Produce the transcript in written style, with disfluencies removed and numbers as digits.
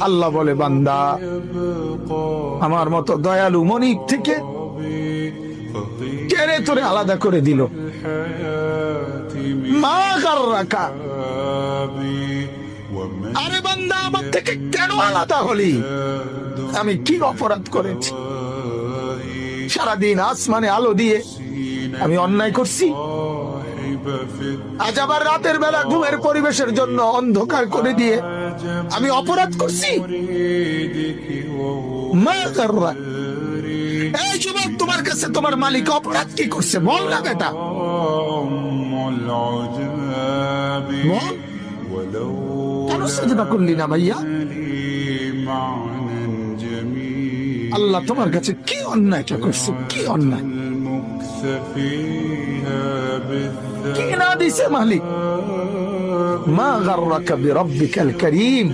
আল্লাহ বলে, বান্দা আমার মতো দয়ালু মনিব থেকে কেড়ে তোরে আলাদা করে দিল। মা গাররাকা, আরে বান্দা আমার থেকে কেন আলাদা হলি? আমি কি অপরাধ করেছি? সারাদিন আসমানে আলো দিয়ে আমি অন্যায় করছি? আজ আবার রাতের বেলা ঘুমের পরিবেশের জন্য অন্ধকার করে দিয়ে আমি অপরাধ করছি? মা গাররাক, এই যুবক, তোমার কাছে তোমার মালিক অপরাধ কি করছে বল না বেটা, বল। কেন সেজদা করলি না ভাইয়া? আল্লাহ তোমার কাছে কি অন্যায়টা করছে? কি অন্যায়, কি না দিছে মালিক? মা গাররাকা বিরাব্বিকাল কারীম,